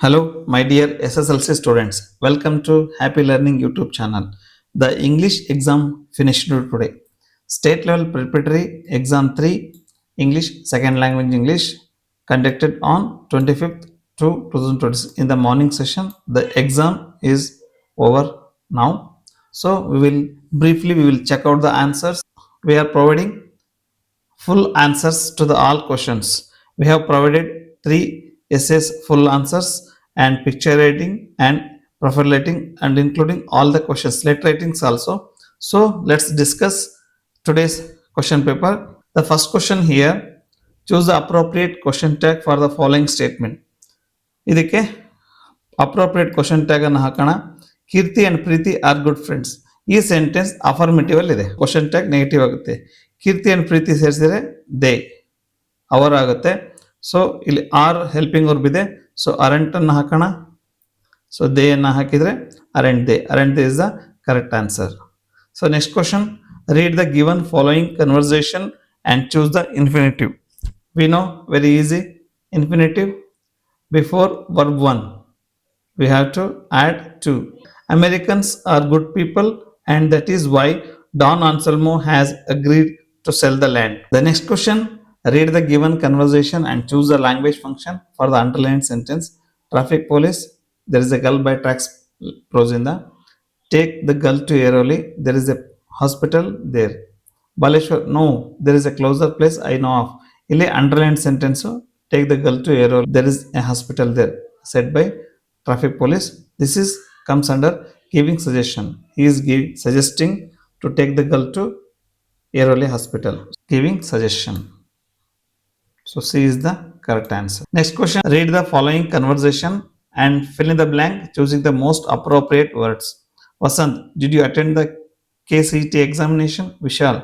Hello, my dear SSLC students. Welcome to Happy Learning YouTube channel. The English exam finished today. State level preparatory exam 3 English second language English conducted on 25th to 2020 in the morning session. The exam is over now. So we will check out the answers. We are providing full answers to the all questions. We have provided three essays full answers and picture rating and profile rating and including all the questions, letter ratings also. So let's discuss today's question paper. The first question here, choose the appropriate question tag for the following statement. ಇದಕ್ಕೆ appropriate question tag ಅನ್ನು ಹಾಕೋಣ. Keerthi and Preethi are good friends. ಈ sentence affirmative ಅಲ್ಲಿ ಇದೆ. Question tag negative ಆಗುತ್ತೆ. ಕೀರ್ತಿ and Preethi ಸೇರಿಸಿದ್ರೆ they ಅವರ್ ಆಗುತ್ತೆ. ಸೊ ಇಲ್ಲಿ ಆರ್ ಹೆಲ್ಪಿಂಗ್ ವರ್ಬ್ ಇದೆ. ಸೊ ಅರೆಂಟ್ ಅನ್ನು ಹಾಕೋಣ. ಸೊ ದೇ ಅನ್ನ ಹಾಕಿದ್ರೆ aren't they is the correct answer. So next question, read the given following conversation and choose the infinitive. We know very easy. Infinitive before verb 1 we have to add 2. Americans are good people and that is why Don Anselmo has agreed to sell the land. The next question, read the given conversation and choose the language function for the underlined sentence. Traffic police, there is a girl by tracks Prosinda. Take the girl to Airoli, there is a hospital there. Baleshwar, no, there is a closer place I know of. ಇಲ್ಲಿ underlined sentence, take the girl to Airoli, there is a hospital there, said by traffic police. This is comes under giving suggestion. He is suggesting to take the girl to Airoli hospital. Giving suggestion. So C is the correct answer. Next question, read the following conversation and fill in the blank choosing the most appropriate words. Vasant, did you attend the KCET examination? Vishal,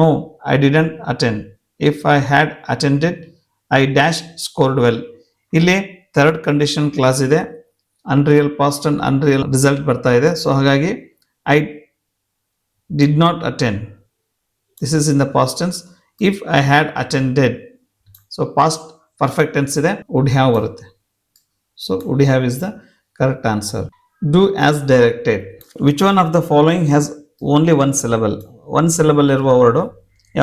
no, I didn't attend. If I had attended, I dash scored well. ಇಲ್ಲಿ third condition class ಇದೆ. Unreal past and unreal result ಬರ್ತಾ ಇದೆ. So ಹಾಗಾಗಿ I did not attend, this is in the past tense. If I had attended, so past perfect tense ಇದೆ, would have ಬರುತ್ತೆ. So would have is the correct answer. Do as directed. Which one of the following has only one syllable. One syllable ಇರುವ word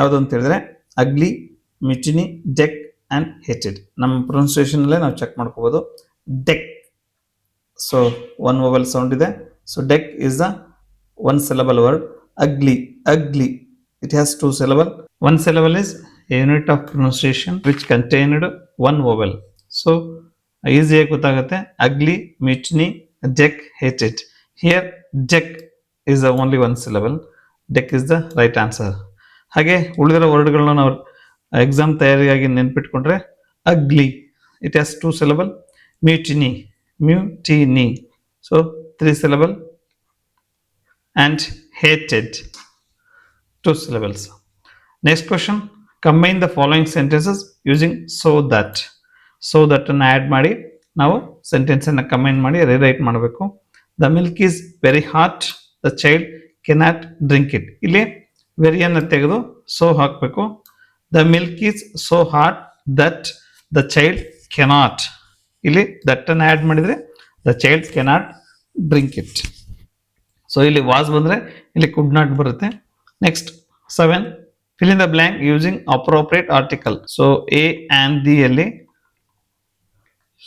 ಯಾವುದು ಅಂತ ಹೇಳಿದ್ರೆ ಅಗ್ಲಿ, ಮಿಚಿನಿ, deck and hated. ನಮ್ಮ ಪ್ರೊನೌನ್ಸಿಯೇಷನಲ್ಲೇ ನಾವು check ಮಾಡ್ಕೋಬೋದು. Deck, so one vowel sound ಇದೆ. So deck is the one syllable word. Ugly, it has two syllable. One syllable is a unit of pronunciation which contained one vowel. So ಈಸಿಯಾಗಿ ಗೊತ್ತಾಗುತ್ತೆ. Ugly, ಮಿಚ್ನಿ, deck, hated. Here deck is the only one syllable. Deck is the right answer. ಹಾಗೆ ಉಳಿದಿರೋ ವರ್ಡ್ಗಳನ್ನ ನಾವು exam ತಯಾರಿಯಾಗಿ ನೆನ್ಪಿಟ್ಕೊಂಡ್ರೆ ugly, it has two syllable. Mutiny, so 3 syllable. And hated, 2 syllables. Next question, combine the following sentences using so that. So that ಅನ್ನು add ಮಾಡಿ ನಾವು ಸೆಂಟೆನ್ಸನ್ನು combine ಮಾಡಿ ರಿರೈಟ್ ಮಾಡಬೇಕು. The milk is very hot, the child cannot drink it. ಇಲ್ಲಿ ವೆರಿಯನ್ನು ತೆಗೆದು so ಹಾಕಬೇಕು. The milk is so hot that the child cannot. ಇಲ್ಲಿ that ಅನ್ನು ಆ್ಯಡ್ ಮಾಡಿದರೆ the child cannot drink it. So ಇಲ್ಲಿ ವಾಸ್ ಬಂದರೆ ಇಲ್ಲಿ ಕುಡ್ ನಾಟ್ ಬರುತ್ತೆ. Next 7, fill in the blank using appropriate article. So A and the ಅಲ್ಲಿ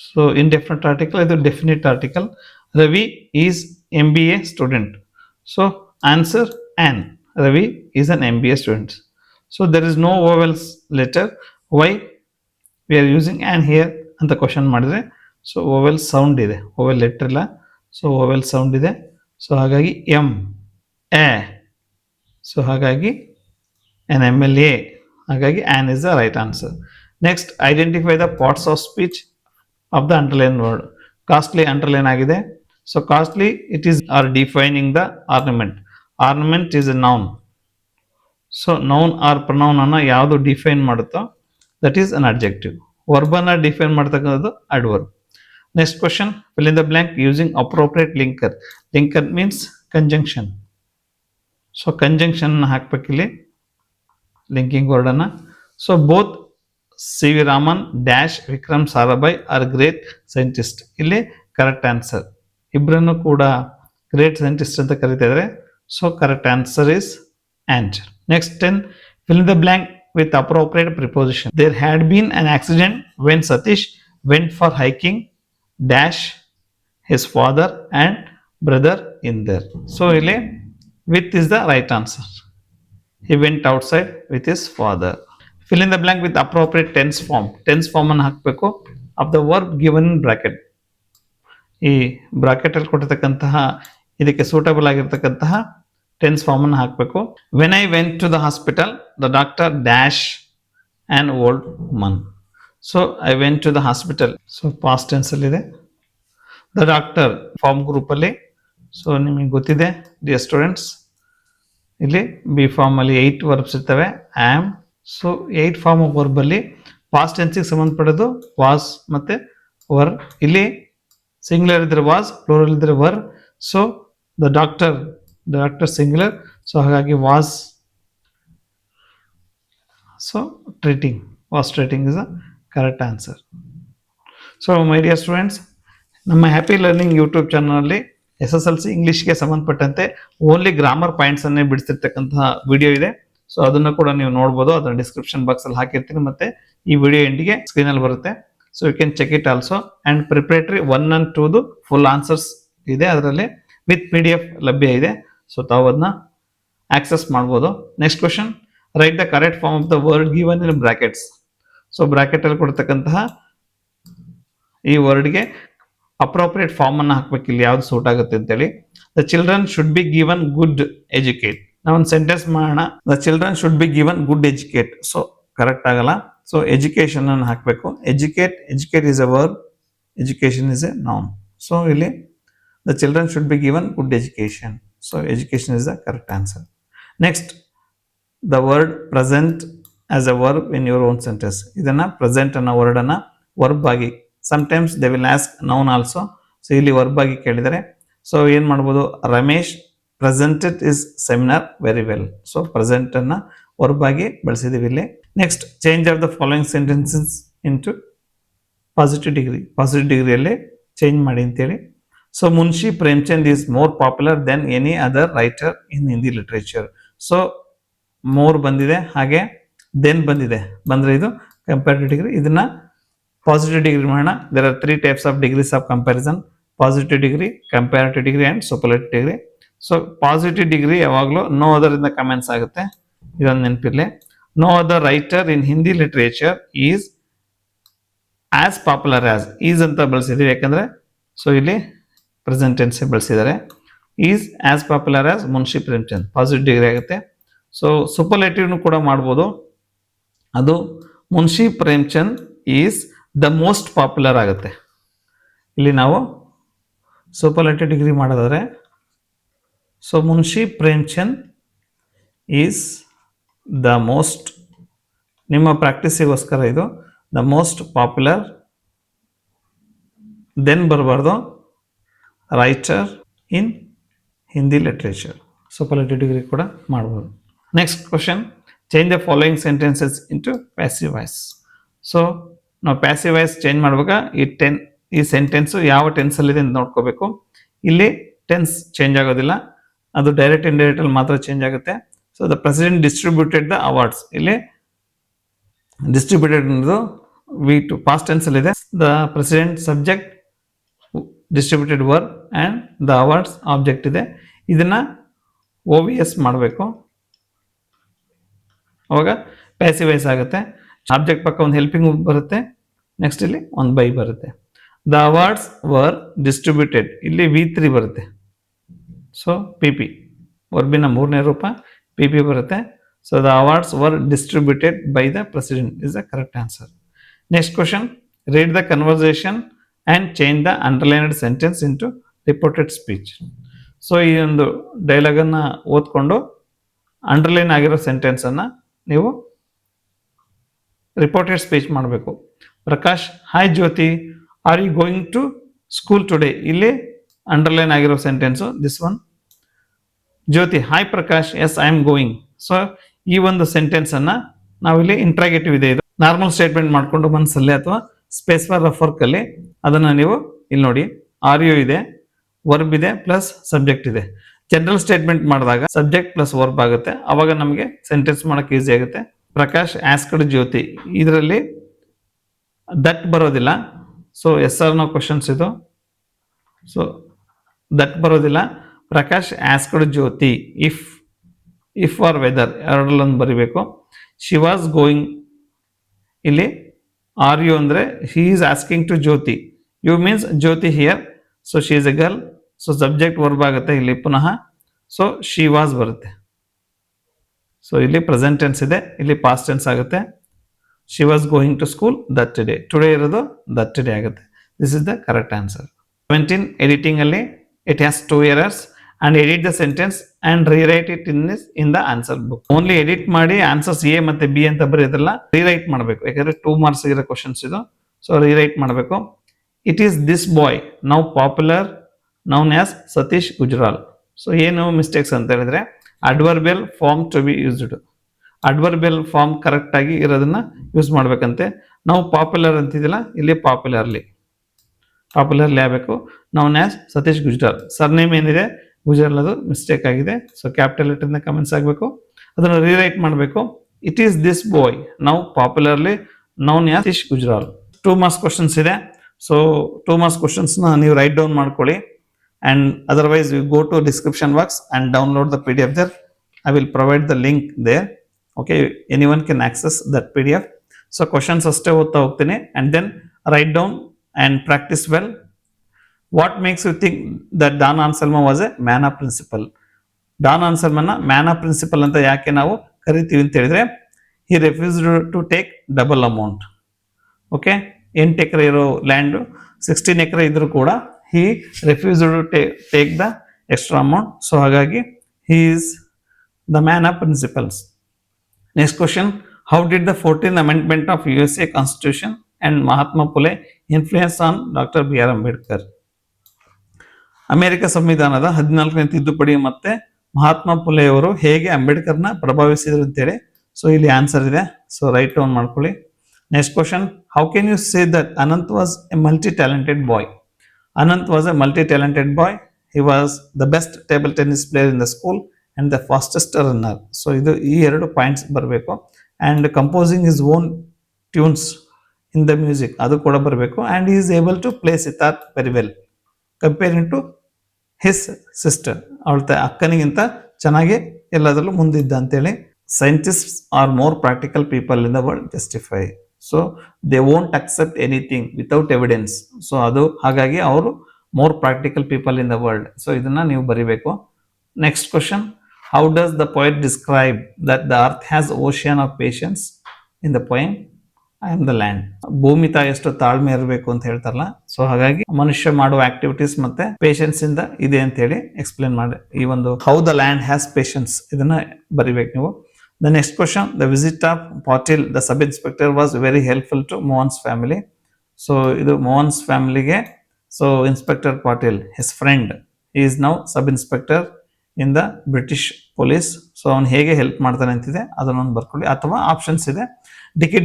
so indefinite article, ಇದು definite article. Ravi is MBA student. So answer an. Ravi is an MBA student. So there is no vowels letter. Why we are using an here ಅಂತ question ಮಾಡಿದರೆ, so vowel sound ಇದೆ, vowel letter ಇಲ್ಲ. So vowel sound ಇದೆ. So ಹಾಗಾಗಿ M A, so ಹಾಗಾಗಿ an MLA, ಹಾಗಾಗಿ an is the right answer. Next, identify the parts of speech of the underline word. Costly underline ಆಗಿದೆ. So costly it is are defining the ornament. Ornament is a noun. So noun or pronoun ಅನ್ನು ಯಾವುದು define ಮಾಡುತ್ತೋ that is an adjective. ವರ್ಬನ್ನು define ಮಾಡ್ತಕ್ಕಂಥದ್ದು adverb. Next question, fill in the blank using appropriate linker. Linker means conjunction. So conjunction ಹಾಕ್ಬೇಕಿಲ್ಲಿ linking ವರ್ಡನ್ನು. So both C V Raman dash Vikram Sarabhai are great scientist. ಇಲ್ಲಿ correct answer. ಇಬ್ಬರನ್ನು ಕೂಡ great scientist ಅಂತ ಕರೀತಾ ಇದ್ದಾರೆ. So correct answer is and. Next 10, fill in the blank with appropriate preposition. There had been an accident when Satish went for hiking dash his father and brother in there. So ಇಲ್ಲಿ with is the right answer. He went outside with his father. Fill in the blank with appropriate tense form. Tense form ಅನ್ನು ಹಾಕಬೇಕು of the verb given in bracket. ಈ bracket ಅಲ್ಲಿ ಕೊಟ್ಟಿರ್ತಕ್ಕಂತಹ ಇದಕ್ಕೆ suitable ಆಗಿರ್ತಕ್ಕಂತಹ tense form ಅನ್ನು ಹಾಕಬೇಕು. When I went to the hospital the doctor dash an old woman. So I went to the hospital. So past tense ಅಲ್ಲಿ ಇದೆ. The doctor form group ಅಲ್ಲಿ. ಸೊ ನಿಮಗೆ ಗೊತ್ತಿದೆ ಡಿಯರ್ ಸ್ಟೂಡೆಂಟ್ಸ್, ಇಲ್ಲಿ be form ಅಲ್ಲಿ 8 verbs ಇರ್ತವೆ. Am. So 8 form of verb ಅಲ್ಲಿ past ಟೆನ್ಸಿಗೆ ಸಂಬಂಧಪಡೋದು ವಾಸ್ ಮತ್ತೆ ವರ್. ಇಲ್ಲಿ ಸಿಂಗ್ಯುಲರ್ ಇದ್ರೆ ವಾಸ್, ಪ್ಲೂರಲ್ ಇದ್ರೆ were. So the doctor singular. So ಹಾಗಾಗಿ was. So was treating is a correct answer. So my dear students, ನಮ್ಮ ಹ್ಯಾಪಿ ಲರ್ನಿಂಗ್ ಯೂಟ್ಯೂಬ್ ಚಾನಲಲ್ಲಿ SSLC ಇಂಗ್ಲೀಷ್ಗೆ ಸಂಬಂಧಪಟ್ಟಂತೆ ಓನ್ಲಿ ಗ್ರಾಮರ್ ಪಾಯಿಂಟ್ಸ್ ಅನ್ನೇ ಬಿಡಿಸಿರ್ತಕ್ಕಂತಹ ವಿಡಿಯೋ ಇದೆ. ಸೊ ಅದನ್ನು ಕೂಡ ನೀವು ನೋಡ್ಬೋದು. ಅದನ್ನ ಡಿಸ್ಕ್ರಿಪ್ಷನ್ ಬಾಕ್ಸ್ ಅಲ್ಲಿ ಹಾಕಿರ್ತೀನಿ, ಮತ್ತೆ ಈ ವಿಡಿಯೋ ಎಂಡಿಗೆ ಸ್ಕ್ರೀನಲ್ಲಿ ಬರುತ್ತೆ. So you can check it also. And preparatory 1 and 2 full answers ಇದೆ ಅದರಲ್ಲಿ, ವಿತ್ PDF ಲಭ್ಯ ಇದೆ. ಸೊ ತಾವು ಅದನ್ನ ಆಕ್ಸೆಸ್ ಮಾಡ್ಬೋದು. Next question, write the correct form of the word given in brackets. So bracket ಅಲ್ಲಿ ಕೊಡ್ತಕ್ಕಂತಹ ಈ ವರ್ಡ್ಗೆ ಅಪ್ರೋಪ್ರಿಯೇಟ್ ಫಾರ್ಮ್ ಅನ್ನ ಹಾಕ್ಬೇಕು. ಇಲ್ಲಿ ಯಾವ್ದು ಸೂಟ್ ಆಗುತ್ತೆ ಅಂತೇಳಿ. The children should be given good educate. ನಾವೊಂದು ಸೆಂಟೆನ್ಸ್ ಮಾಡೋಣ. The children should be given good educate. So correct ಆಗಲ್ಲ. ಸೊ ಎಜುಕೇಶನ್ ಅನ್ನು ಹಾಕಬೇಕು. Educate is a verb, education is a noun. So ಇಲ್ಲಿ the children should be given good education. So education is the correct answer. Next, the word present as a verb in your own sentence. ಇದನ್ನ present ಅನ್ನೋ word ಅನ್ನ verb ಆಗಿ, sometimes they will ask noun also. So ಇಲ್ಲಿ verb ಆಗಿ ಕೇಳಿದರೆ, so ಏನ್ ಮಾಡ್ಬೋದು, Ramesh presented is seminar very well. So present ಅನ್ನ ವರ್ಬ್ ಆಗಿ ಬಳಸಿದೀವಿ ಇಲ್ಲಿ. Next, change of the following sentences into positive degree. Positive ಡಿಗ್ರಿಯಲ್ಲಿ ಚೇಂಜ್ ಮಾಡಿ ಅಂತೇಳಿ. So Munshi Premchand is more popular than any other writer in Hindi literature. So more ಬಂದಿದೆ, ಹಾಗೆ than ಬಂದಿದೆ. ಬಂದ್ರೆ ಇದು ಕಂಪ್ಯಾರಿಟಿವ್ ಡಿಗ್ರಿ. ಇದನ್ನ ಪಾಸಿಟಿವ್ ಡಿಗ್ರಿ ಮಾಡೋಣ. There are 3 types of degrees of comparison: positive degree, comparative degree and superlative degree. So positive degree ಯಾವಾಗಲೂ no other ಇಂದ commence ಆಗುತ್ತೆ, ಇದೊಂದು ನೆನಪಿರ್ಲಿ. No other writer in Hindi literature is as popular as. Is ಅಂತ ಬಳಸಿದೀವಿ ಯಾಕಂದ್ರೆ so ಇಲ್ಲಿ present tense ಬಳಸಿದ್ದಾರೆ. Is as popular as Munshi Premchand, positive degree ಆಗುತ್ತೆ. ಸೊ ಸೂಪರ್ಲೇಟಿವ್ನು ಕೂಡ ಮಾಡ್ಬೋದು. ಅದು Munshi Premchand is the most popular ಆಗುತ್ತೆ. ಇಲ್ಲಿ ನಾವು ಸೂಪರ್ಲೇಟಿವ್ ಡಿಗ್ರಿ ಮಾಡೋದಾದ್ರೆ, so Munshi Premchand is the most, ನಿಮ್ಮ ಪ್ರಾಕ್ಟೀಸಿಗೋಸ್ಕರ ಇದು, ದ ಮೋಸ್ಟ್ ಪಾಪ್ಯುಲರ್, ದೆನ್ ಬರಬಾರ್ದು, writer in Hindi literature. Superlative degree ಕೂಡ ಮಾಡ್ಬೋದು. Next question, change the following sentences into passive voice. So ನಾವು ಪ್ಯಾಸಿವ್ ವಾಯ್ಸ್ ಚೇಂಜ್ ಮಾಡುವಾಗ ಈ ಸೆಂಟೆನ್ಸು ಯಾವ ಟೆನ್ಸಲ್ಲಿದೆ ಅಂತ ನೋಡ್ಕೋಬೇಕು. ಇಲ್ಲಿ ಟೆನ್ಸ್ ಚೇಂಜ್ ಆಗೋದಿಲ್ಲ, ಅದು ಡೈರೆಕ್ಟ್ ಇಂಡೈರೆಕ್ಟ್ ಅಲ್ಲಿ ಮಾತ್ರ ಚೇಂಜ್ ಆಗುತ್ತೆ. So the president distributed the awards. ಇಲ್ಲಿ ಡಿಸ್ಟ್ರಿಬ್ಯೂಟೆಡ್ ಅನ್ನೋದು V2 ಪಾಸ್ಟ್ ಟೆನ್ಸ್ ಅಲ್ಲಿ ಇದೆ. The president subject, distributed verb and the awards object ಇದೆ. ಇದನ್ನ OVS ಮಾಡಬೇಕು, ಅವಾಗ ಪ್ಯಾಸಿವ್ ವಾಯ್ಸ್ ಆಗುತ್ತೆ. ಆಬ್ಜೆಕ್ಟ್ ಪಕ್ಕ ಒಂದು ಹೆಲ್ಪಿಂಗ್ ಬರುತ್ತೆ, ನೆಕ್ಸ್ಟ್ ಇಲ್ಲಿ ಒಂದು ಬೈ ಬರುತ್ತೆ. ದ ಅವಾರ್ಡ್ಸ್ ವರ್ ಡಿಸ್ಟ್ರಿಬ್ಯೂಟೆಡ್, ಇಲ್ಲಿ V3 ಬರುತ್ತೆ. ಸೊ PP ವರ್ಬಿನ 3ನೇ ರೂಪ PP ಬರುತ್ತೆ. So the awards var distributed by the president is the correct answer. Next question, read the conversation and change the underlined sentence into reported speech. So ಈ ಒಂದು dialogue ಅನ್ನ ಓದ್ಕೊಂಡು underline ಆಗಿರೋ sentence ಅನ್ನ ನೀವು ರಿಪೋರ್ಟೆಡ್ ಸ್ಪೀಚ್ ಮಾಡಬೇಕು. Prakash, hi Jyoti, are you going to school today. ಇಲ್ಲಿ underline ಆಗಿರೋ sentence this one. Jyoti, hi Prakash, yes I am going. So ಈ ಒಂದು ಸೆಂಟೆನ್ಸ್ ಅನ್ನ ನಾವಿಲ್ಲಿ ಇಂಟ್ರಾಗೇಟಿವ್ ಇದೆ, ಇದು ನಾರ್ಮಲ್ ಸ್ಟೇಟ್ಮೆಂಟ್ ಮಾಡಿಕೊಂಡು ಮನಸ್ಸಲ್ಲಿ ಅಥವಾ ಸ್ಪೇಸ್ ಫಾರ್ ರಫ್ ವರ್ಕಲ್ಲಿ ಅದನ್ನು ನೀವು ಇಲ್ಲಿ ನೋಡಿ ಆರ್ ಯು ಇದೆ, ವರ್ಬ್ ಇದೆ ಪ್ಲಸ್ ಸಬ್ಜೆಕ್ಟ್ ಇದೆ. ಜನರಲ್ ಸ್ಟೇಟ್ಮೆಂಟ್ ಮಾಡಿದಾಗ ಸಬ್ಜೆಕ್ಟ್ ಪ್ಲಸ್ ವರ್ಬ್ ಆಗುತ್ತೆ, ಅವಾಗ ನಮಗೆ ಸೆಂಟೆನ್ಸ್ ಮಾಡೋಕೆ ಈಸಿ ಆಗುತ್ತೆ. ಪ್ರಕಾಶ್ ಆಸ್ಕ್ಡ್ ಜ್ಯೋತಿ, ಇದರಲ್ಲಿ ದಟ್ ಬರೋದಿಲ್ಲ. So yes or no questions ಇದು. ಸೊ ದಟ್ ಬರೋದಿಲ್ಲ. Prakash asked Jyoti if or whether ಎರಡರಲ್ಲೊಂದು ಬರಿಬೇಕು. ಶಿ ವಾಸ್ ಗೋಯಿಂಗ್, ಇಲ್ಲಿ ಆರ್ ಯು ಅಂದರೆ he is asking to Jyoti, you means Jyoti here. So she is a girl. So subject verb ಆಗುತ್ತೆ ಇಲ್ಲಿ ಪುನಃ. So she was ಬರುತ್ತೆ. ಸೊ ಇಲ್ಲಿ ಪ್ರೆಸೆಂಟ್ ಟೆನ್ಸ್ ಇದೆ, ಇಲ್ಲಿ ಪಾಸ್ಟ್ ಟೆನ್ಸ್ ಆಗುತ್ತೆ. She was going to school that day, today ಇರೋದು that day ಆಗುತ್ತೆ. This is the correct answer. 17 editing ಅಲ್ಲಿ it has 2 errors and edit the sentence and rewrite it in the answer book. Only edit ಮಾಡಿ answers A ಮತ್ತೆ B ಅಂತ ಬರೆಯೋದಲ್ಲ, rewrite ಮಾಡಬೇಕು. ಯಾಕಂದ್ರೆ 2 marks ಇರೋ ಕ್ವಶನ್ಸ್ ಇದು. ಸೊ ರೀರೈಟ್ ಮಾಡಬೇಕು. It is this boy now popular known as Satish Gujral. So ಏನು ಮಿಸ್ಟೇಕ್ಸ್ ಅಂತ ಹೇಳಿದ್ರೆ adverbial form to be used. Adverbial form correct ಆಗಿ ಇರೋದನ್ನ ಯೂಸ್ ಮಾಡ್ಬೇಕಂತೆ. ನಾವು ಪಾಪ್ಯುಲರ್ ಅಂತಿದ್ದಿಲ್ಲ, ಇಲ್ಲಿ ಪಾಪ್ಯುಲರ್ಲಿ ಆಗಬೇಕು. Noun as Satish Gujral. Surname ಏನಿದೆ ಗುಜ್ರಾಲ್, ಅದು ಮಿಸ್ಟೇಕ್ ಆಗಿದೆ. ಸೊ ಕ್ಯಾಪಿಟಲ್ ಲೆಟರ್ನ ಕಮೆಂಟ್ಸ್ ಆಗಬೇಕು, ಅದನ್ನು ರೀರೈಟ್ ಮಾಡಬೇಕು. It is this boy now popularly noun as Satish Gujral. 2 marks questions ಇದೆ. ಸೊ 2 ಮಾರ್ಕ್ಸ್ ಕ್ವಶನ್ಸ್ನ ನೀವು ರೈಟ್ ಡೌನ್ ಮಾಡ್ಕೊಳ್ಳಿ. And otherwise you go to description box and download the PDF there. I will provide the link there. Okay, anyone can access that PDF. So questions ಅಷ್ಟೇ ಓದ್ತಾ ಹೋಗ್ತೀನಿ and then write down and practice well. What makes you think that Don Anselmo was a man of principle? Don Anselmo man of principle ಅಂತ ಯಾಕೆ ನಾವು ಕರಿತೀವಿ ಅಂತ ಹೇಳಿದ್ರೆ he refused to take double amount. Okay, 8 ಎಕರೆ ಇರೋ land 16 ಎಕರೆ ಇದ್ರೂ ಕೂಡ he refused to take the extra amount. So hagagi he is the man of principles. Next question, how did the 14th amendment of USA constitution and Mahatma Phule influence on Dr. B.R. Ambedkar? America ಸಂವಿಧಾನದ 14ನೇ ತಿದ್ದುಪಡಿ ಮತ್ತೆ ಮಹಾತ್ಮ ಫುಲೆ ಅವರು ಹೇಗೆ ಅಂಬೇಡ್ಕರ್ನ ಪ್ರಭಾವಿಸಿದ್ರು ಅಂತೇಳಿ. So ಇಲ್ಲಿ answer ಇದೆ. So write down ಮಾಡ್ಕೊಳ್ಳಿ. Next question, how can you say that Anant was a multi talented boy? Anant was a multi-talented boy. He was the best table tennis player in the school and the fastest runner. So ಇದು ಈ 2 points ಬರಬೇಕು. And composing his own tunes in the music, ಅದು ಕೂಡ ಬರಬೇಕು. And he is able to play sitar very well comparing to his sister. ಅವಳ ಅಕ್ಕನಿಗಿಂತ ಚೆನ್ನಾಗಿ ಎಲ್ಲದರಲ್ಲೂ ಮುಂದಿದ್ದ ಅಂತೇಳಿ. Scientists are more practical people in the world, justify. So they won't accept anything without evidence. So ಅದು ಹಾಗಾಗಿ ಅವರು more practical people in the world. So ಇದನ್ನ ನೀವು ಬರಿಬೇಕು. Next question, how does the poet describe that the earth has ocean of patience in the poem I am the land? ಭೂಮಿ ತಾಯಿಯಷ್ಟು ತಾಳ್ಮೆ ಇರಬೇಕು ಅಂತ ಹೇಳ್ತಾರಲ್ಲ. ಸೊ ಹಾಗಾಗಿ ಮನುಷ್ಯ ಮಾಡುವ ಆಕ್ಟಿವಿಟೀಸ್ ಮತ್ತೆ ಪೇಷನ್ಸ್ ಇಂದ ಇದೆ ಅಂತ ಹೇಳಿ ಎಕ್ಸ್ಪ್ಲೇನ್ ಮಾಡಿ. ಈ ಒಂದು how the land has patience ಇದನ್ನ ಬರಿಬೇಕು ನೀವು. The next question, the visit of Patil, the sub-inspector, was very helpful to Mohan's family. So, idu Mohan's family ge, so Inspector Patil, his friend, he is now sub-inspector in the British police. So, ಅವನು ಹೇಗೆ help ಮಾಡ್ತಾನೆ ಅಂತಿದೆ ಅದನ್ನೊಂದು ಬರ್ಕೊಳ್ಳಿ. ಅಥವಾ options ಇದೆ, Dicky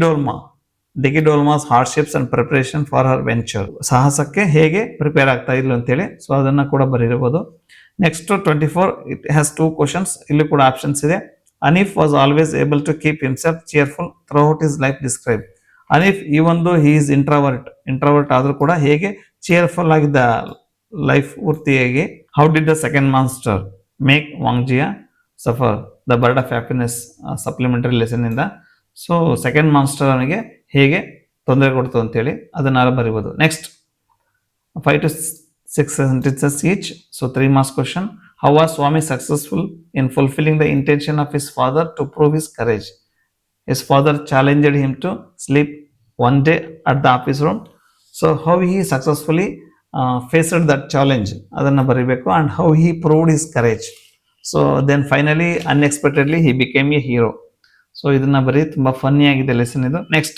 Dolma's hardships and preparation for her venture, ಸಾಹಸಕ್ಕೆ ಹೇಗೆ ಪ್ರಿಪೇರ್ ಆಗ್ತಾ ಇಲ್ಲ ಅಂತೇಳಿ. ಸೊ ಅದನ್ನ ಕೂಡ ಬರೀಬಹುದು. Next 24, it has 2 questions. ಇಲ್ಲಿ ಕೂಡ ಆಪ್ಷನ್ಸ್ ಇದೆ. Anif was always able to keep himself cheerful throughout his life. Describe. Anif, even though he is introvert ಆದ್ರೂ ಕೂಡ ಹೇಗೆ ಚೇರ್ಫುಲ್ ಆಗಿದ್ದ ಲೈಫ್ ಪೂರ್ತಿಯಾಗಿ. How did the second master make Wangjia suffer the bird of happiness supplementary lesson ಇಂದ. So second master ಅವನಿಗೆ ಹೇಗೆ ತೊಂದರೆ ಕೊಡ್ತು ಅಂತೇಳಿ ಅದನ್ನ ಬರೀಬಹುದು. Next 5 to 6 sentences each. So 3 marks question. How was Swami successful in fulfilling the intention of his father to prove his courage? His father challenged him to sleep one day at the office room. So how he successfully faced that challenge, adanna baribeku, and how he proved his courage. So then finally unexpectedly he became a hero. So idanna bari, tumba funny agide lesson idu. Next,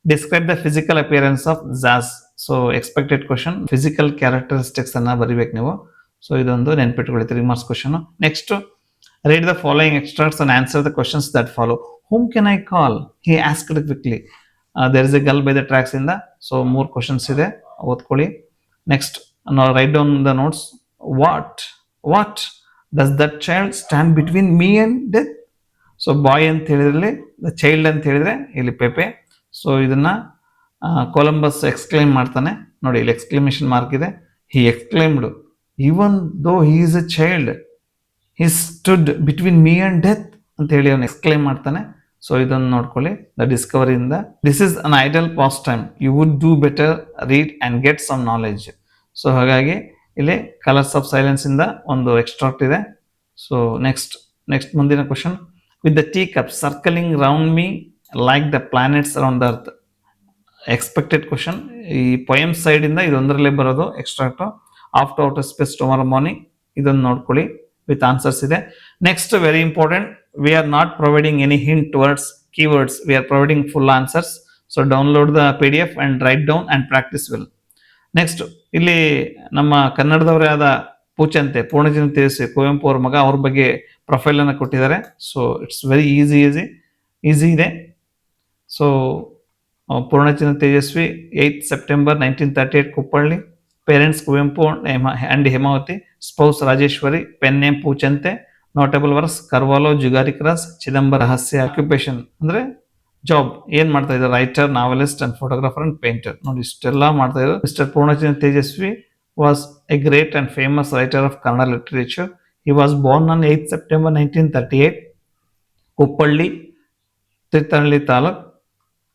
describe the physical appearance of Zaz. So expected question, physical characteristics anna baribeku ನೀವು. So ಇದೊಂದು ನೆನ್ಪಿಟ್ಕೊಳ್ಳಿ, 3 marks question. Next, read the following extracts and answer the questions that follow. Whom can I call? He asked quickly. There is a girl by the tracks ಇಂದ. So 3 questions ಇದೆ, ಓದ್ಕೊಳ್ಳಿ. Next ನಾವು write down the notes. What does that child stand between me and death? So boy ಅಂತ ಹೇಳಿದ್ರೆ the child ಅಂತ ಹೇಳಿದ್ರೆ ಇಲ್ಲಿ ಪೆಪೆ. So ಇದನ್ನ ಕೊಲಂಬಸ್ ಎಕ್ಸ್ಕ್ಲೈಮ್ ಮಾಡ್ತಾನೆ. ನೋಡಿ ಇಲ್ಲಿ ಎಕ್ಸ್ಕ್ಲಮೇಷನ್ ಮಾರ್ಕ್ ಇದೆ. ಹಿ exclaimed even though he is a child he stood between me and death ಅಂತ ಹೇಳಿ ಅವನು ಎಕ್ಸ್ಕ್ಲೈಮ್ ಮಾಡ್ತಾನೆ. ಸೊ ಇದನ್ನು ನೋಡ್ಕೊಳ್ಳಿ ದ ಡಿಸ್ಕವರಿಯಿಂದ. This is an idle pastime, you would do better read and get some knowledge. So ಹಾಗಾಗಿ ಇಲ್ಲಿ colours of silence ಇಂದ ಒಂದು ಎಕ್ಸ್ಟ್ರಾಕ್ಟ್ ಇದೆ. ಸೊ ನೆಕ್ಸ್ಟ್ ಮುಂದಿನ question. With the tea cup circling round me like the planets around the earth. Expected question. ಈ poem side ಇಂದ ಇದೊಂದರಲ್ಲೇ ಬರೋದು extract. After outer space tomorrow morning, ಇದನ್ನು ನೋಡ್ಕೊಳ್ಳಿ ವಿತ್ ಆನ್ಸರ್ಸ್ ಇದೆ. Next very important, we are not providing any hint words keywords, we are providing full answers. So download the PDF and write down and practice well. Next ಇಲ್ಲಿ ನಮ್ಮ ಕನ್ನಡದವರೇ ಆದ ಪೂಚಂತೆ ಪೂರ್ಣಚಂದ್ರ ತೇಜಸ್ವಿ, ಕುವೆಂಪು ಅವ್ರ ಮಗ, ಅವ್ರ ಬಗ್ಗೆ ಪ್ರೊಫೈಲ್ ಅನ್ನು ಕೊಟ್ಟಿದ್ದಾರೆ. ಸೊ ಇಟ್ಸ್ ವೆರಿ ಈಸಿ ಇದೆ. So Poornachandra Tejaswi 8 September 1938 Kuppalli. Parents Kuvempu and Hemavathi. Spouse Rajeshwari. Pen name Poochanthe. Notable works Karvalo, Jugari cross, Chidambara Rahasya. Occupation ಅಂದ್ರೆ ಜಾಬ್ ಏನ್ ಮಾಡ್ತಾ ಇದ್ದಾರೆ? Writer, novelist and photographer and painter. ನೋಡಿ ಇಷ್ಟೆಲ್ಲ ಮಾಡ್ತಾ ಇದ್ದಾರೆ. Mister Poornachandra Tejaswi was a great and famous writer of Kannada literature. He was born on 8 September 1938, Kuppalli, Tirthanalli Taluk,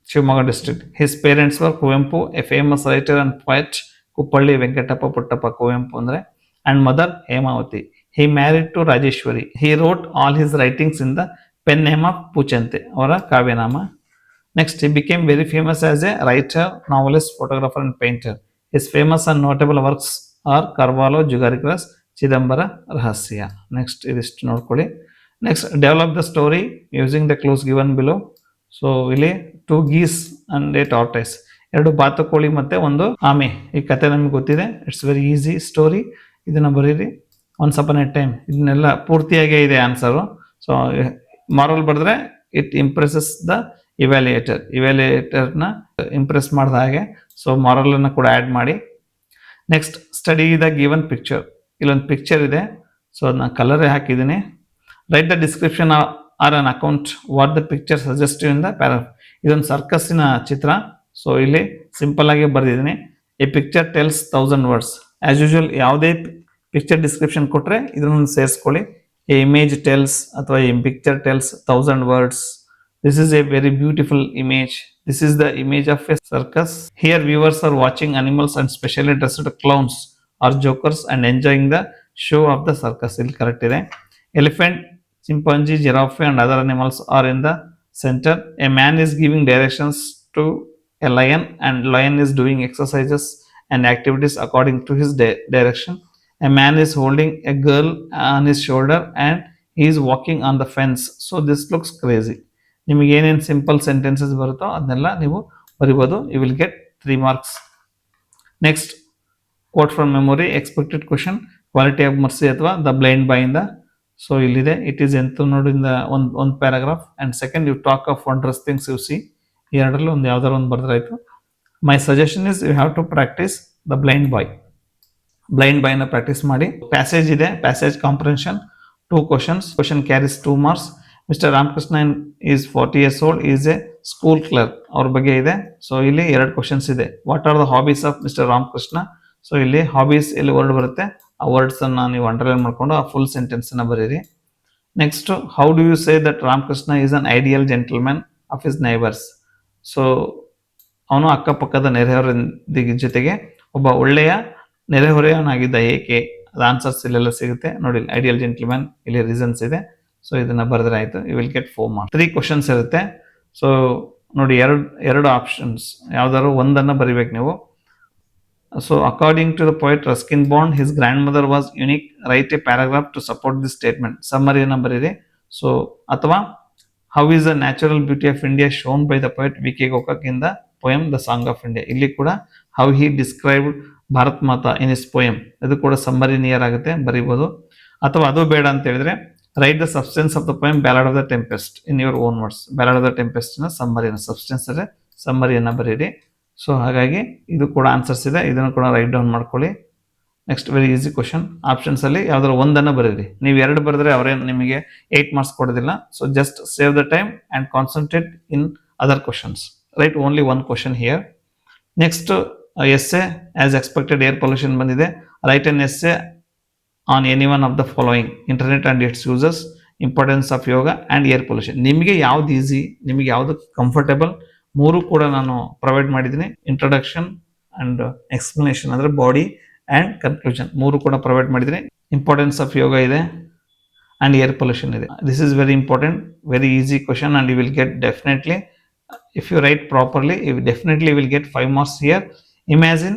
Shivamogga district. His parents were Kuvempu, a famous writer and poet, Kuppalli Venkatappa Puttappa Kuvempu andre, and mother Hemavati. He married to Rajeshwari. He wrote all his writings in the pen name of Puchante, avara Kavyanama. Next, he became very famous as a writer, novelist, photographer and painter. His famous and notable works are Karvalo, Jugari Cross, Chidambara, Rahasya. Next, idist nodಕೊಳ್ಳಿ. Next, develop the story using the clues given below. So ಇಲ್ಲಿ 2 geese and a tortoise, 2 ಬಾತುಕೋಳಿ ಮತ್ತೆ ಒಂದು ಆಮೆ. ಈ ಕತೆ ನಮಗೆ ಗೊತ್ತಿದೆ. It's very easy story. ಇದನ್ನ ಬರೀರಿ. Once upon a time. ಇದನ್ನೆಲ್ಲ ಪೂರ್ತಿಯಾಗಿ ಇದೆ ಆನ್ಸರು. ಸೊ ಮಾರಲ್ ಬರೆದ್ರೆ ಇಟ್ ಇಂಪ್ರೆಸಸ್ ದ ಇವ್ಯಾಲ್ಯೂಯೇಟರ್ನ ಇಂಪ್ರೆಸ್ ಮಾಡಿದ ಹಾಗೆ. ಸೊ ಮಾರಲ್ ಅನ್ನು ಕೂಡ ಆ್ಯಡ್ ಮಾಡಿ. Next, study the given picture. ಇಲ್ಲೊಂದು ಪಿಕ್ಚರ್ ಇದೆ. ಸೊ ಅದನ್ನ ಕಲರೇ ಹಾಕಿದ್ದೀನಿ. Write the description or an account what the picture suggestive in the paragraph. ಇದೊಂದು ಸರ್ಕಸ್ಸಿನ ಚಿತ್ರ. ಸೊ ಇಲ್ಲಿ ಸಿಂಪಲ್ ಆಗಿ ಬರೆದಿದ್ದೀನಿ. A picture tells 1000 words. As usual ಯಾವುದೇ ಪಿಕ್ಚರ್ ಡಿಸ್ಕ್ರಿಪ್ಷನ್ ಕೊಟ್ಟರೆ ಇದನ್ನು ಸೇರಿಸ್ಕೊಳ್ಳಿ. ಎ ಇಮೇಜ್ ಟೆಲ್ಸ್ ಅಥವಾ A picture tells 1000 words. This is a very beautiful image. This is the image of a circus. Here viewers are watching animals and specially dressed clowns or jokers and enjoying the show of the circus. ಇಲ್ಲಿ correct ಇದೆ. Elephant, chimpanzee, giraffe and other animals are in the center. A man is giving directions to a lion and lion is doing exercises and activities according to his direction. A man is holding a girl on his shoulder and he is walking on the fence. So this looks crazy. ನಿಮಗೆ ಏನೇನು simple sentences ಬರುತ್ತೋ ಅದನ್ನೆಲ್ಲ ನೀವು ಬರಿಬೋದು. You will get 3 marks. Next, quote from memory. Expected question, quality of mercy ಅಥವಾ the blind ಬಾಯಿಂದ. So ಇಲ್ಲಿದೆ. It is ಎಂತ ನೋಡಿಂದ ಒಂದು paragraph. And second, you talk of wondrous things you see. ಈ ಎರಡರಲ್ಲಿ ಒಂದು ಯಾವ್ದಾರು ಒಂದು ಬರೆದ್ರಾಯ್ತು. My suggestion is you have to practise the blind ಬಾಯ್ನ ಪ್ರಾಕ್ಟೀಸ್ ಮಾಡಿ. ಪ್ಯಾಸೇಜ್ ಇದೆ, passage comprehension, 2 questions. Question carries 2 marks. Mister Ramakrishna is 40 years old, is A school clerk. ಅವ್ರ ಬಗ್ಗೆ ಇದೆ. ಸೊ ಇಲ್ಲಿ 2 ಕ್ವಶನ್ಸ್ ಇದೆ. What are the hobbies of mister Ramakrishna? So ಇಲ್ಲಿ hobbies ಎಲ್ಲಿ ವರ್ಡ್ ಬರುತ್ತೆ ಆ ವರ್ಡ್ಸ್ ಅನ್ನ ನೀವು ಅಂಡರ್ಲೈನ್ ಮಾಡ್ಕೊಂಡು ಆ ಫುಲ್ ಸೆಂಟೆನ್ಸ್ ಅನ್ನ ಬರೀರಿ. Next, how do you say that Ramakrishna is an ideal gentleman of his neighbours? So ಅವನು ಅಕ್ಕಪಕ್ಕದ ನೆರೆಹೊರೆಯ ಜೊತೆಗೆ ಒಬ್ಬ ಒಳ್ಳೆಯ ನೆರೆಹೊರೆಯವನಾಗಿದ್ದ ಏಕೆ? ಅದು ಆನ್ಸರ್ಸ್ ಇಲ್ಲೆಲ್ಲ ಸಿಗುತ್ತೆ ನೋಡಿ. ಐಡಿಯಲ್ ಜೆಂಟಲ್ಮನ್, ಇಲ್ಲಿ ರೀಸನ್ಸ್ ಇದೆ. ಸೊ ಇದನ್ನ ಬರೆದ್ರೆ ಆಯ್ತು. You will get 4 marks. 3 questions ಇರುತ್ತೆ. ಸೊ ನೋಡಿ, ಎರಡು ಆಪ್ಷನ್ಸ್ ಯಾವ್ದಾದ್ರು ಒಂದನ್ನು ಬರಿಬೇಕು ನೀವು. So according to the poet Ruskin Bond, his grandmother was unique. Write a paragraph to support this statement. ಸಮ್ಮರಿಯನ್ನು ಬರೀರಿ. ಸೊ ಅಥವಾ how is the natural beauty of India shown by the poet V K. Gokak in the poem the song of India. ಇಲ್ಲಿ ಕೂಡ how he described Bharat Mata in is poem, ಇದು ಕೂಡ summary near ಆಗುತ್ತೆ, ಬರೀಬಹುದು. ಅಥವಾ ಅದು ಬೇಡ ಅಂತ ಹೇಳಿದ್ರೆ write the substance of the poem ballad of the tempest in your own words. Ballad of the tempest ನ ಸಮ್ಮರಿನ ಸಬ್ಸ್ಟೆನ್ಸ್ ಅಂದ್ರೆ ಸಮ್ಮರಿಯನ್ನು ಬರೀರಿ. ಸೊ ಹಾಗಾಗಿ ಇದು ಕೂಡ ಆನ್ಸರ್ಸ್ ಇದೆ, ಇದನ್ನು ಕೂಡ ರೈಟ್ ಡೌನ್ ಮಾಡ್ಕೊಳ್ಳಿ. Next very easy question. ಆಪ್ಷನ್ಸಲ್ಲಿ ಯಾವ್ದಾದ್ರು ಒಂದನ್ನು ಬರೀರಿ. ನೀವು 2 ಬರೆದ್ರೆ ಅವರೇನು ನಿಮಗೆ 8 ಮಾರ್ಕ್ಸ್ ಕೊಡೋದಿಲ್ಲ. So just save the time and concentrate in other questions. Write only 1 question here. Next essay as expected air pollution ಬಂದಿದೆ. Write an essay on any one of the following: internet and its uses, importance of yoga and air pollution. ನಿಮಗೆ ಯಾವ್ದು easy, ನಿಮಗೆ ಯಾವುದು comfortable, 3 ಕೂಡ ನಾನು provide ಮಾಡಿದ್ದೀನಿ. Introduction and explanation ಅಂದರೆ body and conclusion 3 ಕೂಡ ಪ್ರೊವೈಡ್ ಮಾಡಿದ್ದೀನಿ. ಇಂಪಾರ್ಟೆನ್ಸ್ ಆಫ್ ಯೋಗ ಇದೆ ಆ್ಯಂಡ್ ಏರ್ ಪೊಲ್ಯೂಷನ್ ಇದೆ. This is very important, very easy question and you will get definitely, if you write properly, you definitely will get 5 marks here. Imagine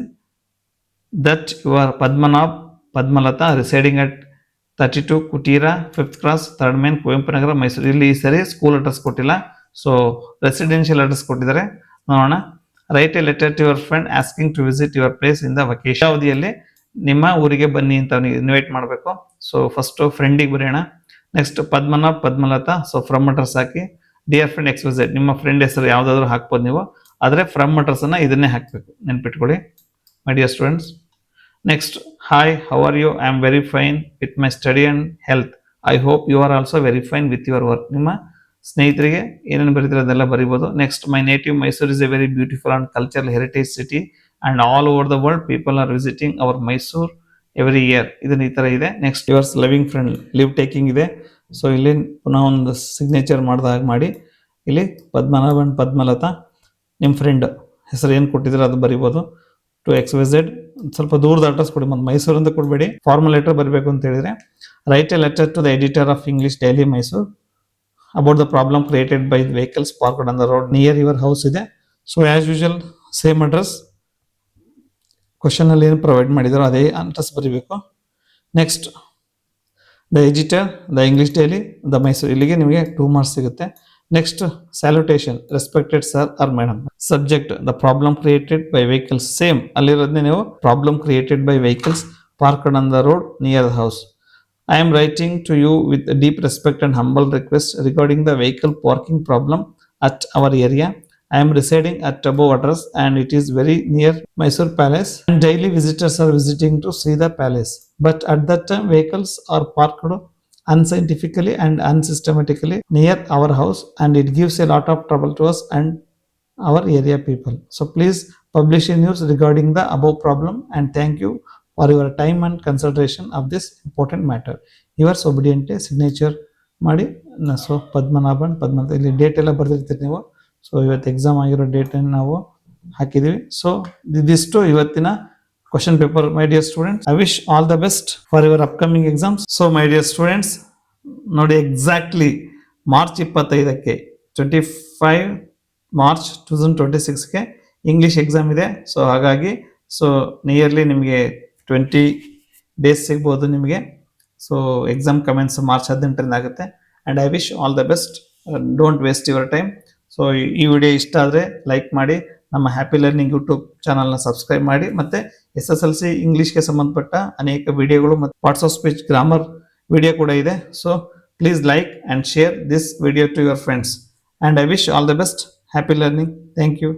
that you are Padmalata residing at 32 Kutira 5th class 3rd main Kuempu Nagara Mysore. ಇಲ್ಲಿ ಈ ಸರಿ school address ಕೊಟ್ಟಿಲ್ಲ, so residential address ಕೊಟ್ಟಿದ್ದಾರೆ. ನೋಡೋಣ. Write a letter to your friend asking to visit your place in the vacation. ಅವಧಿಯಲ್ಲಿ ನಿಮ್ಮ ಊರಿಗೆ ಬನ್ನಿ ಅಂತ ಇನ್ವೈಟ್ ಮಾಡಬೇಕು. ಸೊ ಫಸ್ಟ್ ಫ್ರೆಂಡಿಗೆ ಬರೆಯೋಣ. Next Padmalatha, so from address hockey. Dear friend XYZ, ನಿಮ್ಮ ಫ್ರೆಂಡ್ ಹೆಸರು ಯಾವುದಾದ್ರೂ ಹಾಕ್ಬೋದು ನೀವು, ಆದರೆ ಫ್ರಮ್ ಅಡ್ರೆಸ್ ಅನ್ನ ಇದನ್ನೇ ಹಾಕಬೇಕು, ನೆನ್ಪಿಟ್ಕೊಳ್ಳಿ my dear students. Next, hi, how are you? I am very fine with my study and health. I hope you are also very fine with your work. ನಿಮ್ಮ ಸ್ನೇಹಿತರಿಗೆ ಏನೇನು ಬರೀತಾರೆ ಅದೆಲ್ಲ ಬರೀಬೋದು. Next, my native Mysuru is a very beautiful and cultural heritage city and all over the world people are visiting our Mysore every year. ಇದನ್ನ ಈ ಥರ ಇದೆ. Next, yours loving friend, live taking ಇದೆ. ಸೊ ಇಲ್ಲಿ ಪುನಃ ಒಂದು ಸಿಗ್ನೇಚರ್ ಮಾಡಿದಾಗ ಮಾಡಿ. ಇಲ್ಲಿ ಪದ್ಮನಾಭನ್ ಪದ್ಮಲತಾ, ನಿಮ್ಮ ಫ್ರೆಂಡ್ ಹೆಸರು ಏನು ಕೊಟ್ಟಿದ್ರೆ ಅದು ಬರಿಬೋದು. ಟು XYZ, ಸ್ವಲ್ಪ ದೂರದ ಅಡ್ರೆಸ್ ಕೊಡಿ, ಮತ್ತು ಮೈಸೂರು ಅಂತ ಕೊಡಬೇಡಿ, ಫಾರ್ಮಲ್ ಲೆಟರ್ ಬರಬೇಕು ಅಂತ ಹೇಳಿದರೆ. Write a letter to the editor of English daily Mysuru about the problem created by vehicles parked on the road near your house ಇದೆ. So as usual same address, ಕ್ವಶನಲ್ಲಿ ಏನು ಪ್ರೊವೈಡ್ ಮಾಡಿದಾರೋ ಅದೇ ಅಡ್ರೆಸ್ ಬರೀಬೇಕು. Next, the editor, the English daily, the Mysuru. ಇಲ್ಲಿಗೆ ನಿಮಗೆ 2 marks ಸಿಗುತ್ತೆ. Next, salutation, respected sir or madam. Subject, the problem created by vehicles. Same ಅಲ್ಲಿರೋದನ್ನೇ ನೀವು problem created by vehicles parked on the road near the house. I am writing to you with deep respect and humble request regarding the vehicle parking problem at our area. I am residing at above address and it is very near Mysore Palace and daily visitors are visiting to see the palace. But at that time vehicles are parked unscientifically and unsystematically near our house and it gives a lot of trouble to us and our area people. So please publish a news regarding the above problem and thank you for your time and consideration of this important matter. Yours obediently signature ಮಾಡಿ. So Padmanabhan Padmanabha, ಇಲ್ಲಿ date ಎಲ್ಲ ಬರೆದಿರ್ತೀರಿ ನೀವು. So ಇವತ್ತು exam ಆಗಿರೋ ಡೇಟನ್ನು ನಾವು ಹಾಕಿದ್ದೀವಿ. So ಇದಿಷ್ಟು ಇವತ್ತಿನ question paper my dear students. I wish all the best for your upcoming exams. So my dear students, ನೋಡಿ ಎಕ್ಸಾಕ್ಟ್ಲಿ ಮಾರ್ಚ್ 25ಕ್ಕೆ 25 ಮಾರ್ಚ್ 2026ಗೆ ಇಂಗ್ಲೀಷ್ ಎಕ್ಸಾಮ್ ಇದೆ. ಸೊ ಹಾಗಾಗಿ ಸೊ ನಿಯರ್ಲಿ ನಿಮಗೆ 20 ಡೇಸ್ ಸಿಗ್ಬೋದು ನಿಮಗೆ. ಸೊ ಎಕ್ಸಾಮ್ ಕಮೆಂಟ್ಸ್ ಮಾರ್ಚ್ 18ರಿಂದ ಆಗುತ್ತೆ. And I wish all the best. Don't waste your time. So ಈ ವಿಡಿಯೋ ಇಷ್ಟ ಆದರೆ ಲೈಕ್ ಮಾಡಿ, ನಮ್ಮ ಹ್ಯಾಪಿ ಲರ್ನಿಂಗ್ ಯೂಟ್ಯೂಬ್ ಚಾನಲ್ನ ಸಬ್ಸ್ಕ್ರೈಬ್ ಮಾಡಿ, ಮತ್ತು SSLC ಇಂಗ್ಲೀಷ್ಗೆ ಸಂಬಂಧಪಟ್ಟ ಅನೇಕ ವಿಡಿಯೋಗಳು ಮತ್ತು parts of speech grammar video ಕೂಡ ಇದೆ. So please like and share this video to your friends. And I wish all the best. Happy learning. Thank you.